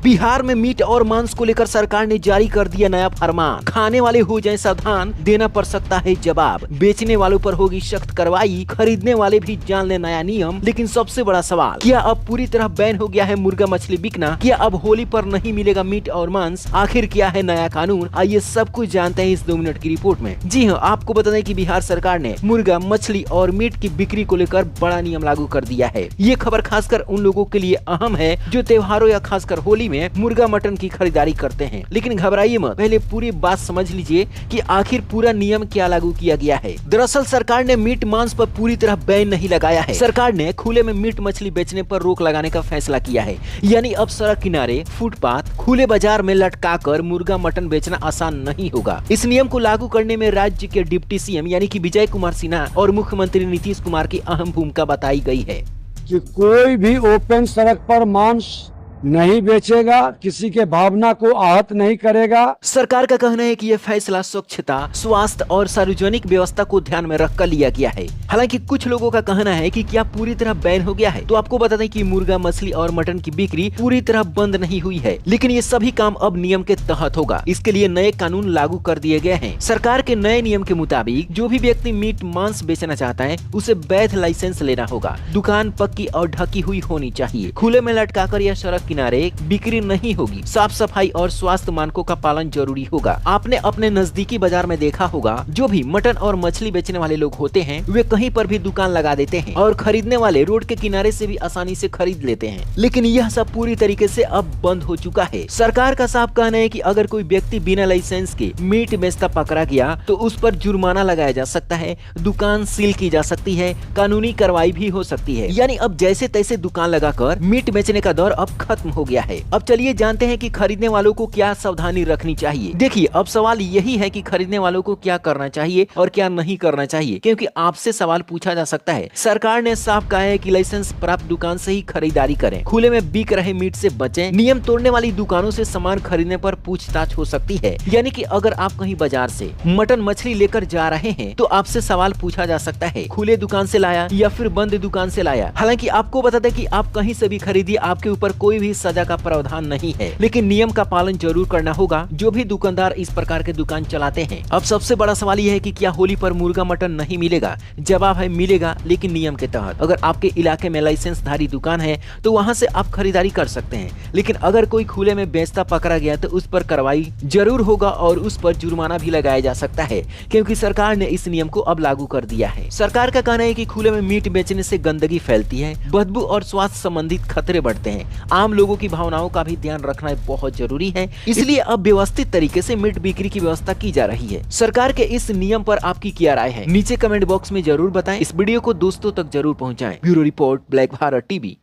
बिहार में मीट और मांस को लेकर सरकार ने जारी कर दिया नया फरमान। खाने वाले हो जाएं सावधान, देना पड़ सकता है जवाब। बेचने वालों पर होगी सख्त कार्रवाई, खरीदने वाले भी जान ले नया नियम। लेकिन सबसे बड़ा सवाल, क्या अब पूरी तरह बैन हो गया है मुर्गा मछली बिकना? क्या अब होली पर नहीं मिलेगा मीट और मांस? आखिर क्या है नया कानून? आइए सब कुछ जानते हैं इस 2 मिनट की रिपोर्ट में। जी हाँ, आपको बता दें कि बिहार सरकार ने मुर्गा, मछली और मीट की बिक्री को लेकर बड़ा नियम लागू कर दिया है। ये खबर खासकर उन लोगों के लिए अहम है जो त्योहारों या खासकर होली में मुर्गा मटन की खरीदारी करते हैं। लेकिन घबराइए मत, पहले पूरी बात समझ लीजिए कि आखिर पूरा नियम क्या लागू किया गया है। दरअसल सरकार ने मीट मांस पर पूरी तरह बैन नहीं लगाया है। सरकार ने खुले में मीट मछली बेचने पर रोक लगाने का फैसला किया है। यानी अब सड़क किनारे, फुटपाथ, खुले बाजार में लटकाकर मुर्गा मटन बेचना आसान नहीं होगा। इस नियम को लागू करने में राज्य के डिप्टी सीएम यानी कि विजय कुमार सिन्हा और मुख्यमंत्री नीतीश कुमार की अहम भूमिका बताई गई है कि कोई भी ओपन सड़क पर मांस नहीं बेचेगा, किसी के भावना को आहत नहीं करेगा। सरकार का कहना है कि यह फैसला स्वच्छता, स्वास्थ्य और सार्वजनिक व्यवस्था को ध्यान में रखकर लिया गया है। हालांकि कुछ लोगों का कहना है कि क्या पूरी तरह बैन हो गया है। तो आपको बता दें कि मुर्गा, मछली और मटन की बिक्री पूरी तरह बंद नहीं हुई है, लेकिन ये सभी काम अब नियम के तहत होगा। इसके लिए नए कानून लागू कर दिए गए हैं। सरकार के नए नियम के मुताबिक जो भी व्यक्ति मीट मांस बेचना चाहता है उसे वैध लाइसेंस लेना होगा। दुकान पक्की और ढकी हुई होनी चाहिए। खुले में लटकाकर या सड़क किनारे बिक्री नहीं होगी। साफ सफाई और स्वास्थ्य मानकों का पालन जरूरी होगा। आपने अपने नजदीकी बाजार में देखा होगा, जो भी मटन और मछली बेचने वाले लोग होते हैं वे कहीं पर भी दुकान लगा देते हैं और खरीदने वाले रोड के किनारे से भी आसानी से खरीद लेते हैं। लेकिन यह सब पूरी तरीके से अब बंद हो चुका है। सरकार का साफ कहना है कि अगर कोई व्यक्ति बिना लाइसेंस के मीट बेचता पकड़ा गया तो उस पर जुर्माना लगाया जा सकता है, दुकान सील की जा सकती है, कानूनी कार्रवाई भी हो सकती है। यानी अब जैसे तैसे दुकान लगाकर मीट बेचने का दौर अब खत्म हो गया है। अब चलिए जानते हैं कि खरीदने वालों को क्या सावधानी रखनी चाहिए। देखिए, अब सवाल यही है कि खरीदने वालों को क्या करना चाहिए और क्या नहीं करना चाहिए, क्योंकि आपसे सवाल पूछा जा सकता है। सरकार ने साफ कहा है कि लाइसेंस प्राप्त दुकान से ही खरीदारी करें, खुले में बिक रहे मीट से बचें। नियम तोड़ने वाली दुकानों से सामान खरीदने पर पूछताछ हो सकती है। यानी कि अगर आप कहीं बाजार से मटन मछली लेकर जा रहे हैं तो आपसे सवाल पूछा जा सकता है, खुले दुकान से लाया या फिर बंद दुकान से लाया। हालांकि आपको बता दें कि आप कहीं से भी खरीदिए, आपके ऊपर कोई भी सजा का प्रावधान नहीं है, लेकिन नियम का पालन जरूर करना होगा जो भी दुकानदार इस प्रकार के दुकान चलाते हैं। अब सबसे बड़ा सवाल यह है कि क्या होली पर मुर्गा मटन नहीं मिलेगा? जवाब है मिलेगा, लेकिन नियम के तहत। अगर आपके इलाके में लाइसेंसधारी दुकान है तो वहां से आप खरीदारी कर सकते हैं, लेकिन अगर कोई खुले में बेचता पकड़ा गया तो उस पर कार्रवाई जरूर होगा और उस पर जुर्माना भी लगाया जा सकता है, क्योंकि सरकार ने इस नियम को अब लागू कर दिया है। सरकार का कहना है कि खुले में मीट बेचने से गंदगी फैलती है, बदबू और स्वास्थ्य संबंधित खतरे बढ़ते हैं। आम लोगों की भावनाओं का भी ध्यान रखना बहुत जरूरी है, इसलिए अब व्यवस्थित तरीके से मीट बिक्री की व्यवस्था की जा रही है। सरकार के इस नियम पर आपकी क्या राय है? नीचे कमेंट बॉक्स में जरूर बताएं। इस वीडियो को दोस्तों तक जरूर पहुंचाएं। Bureau report, black Bharat TV.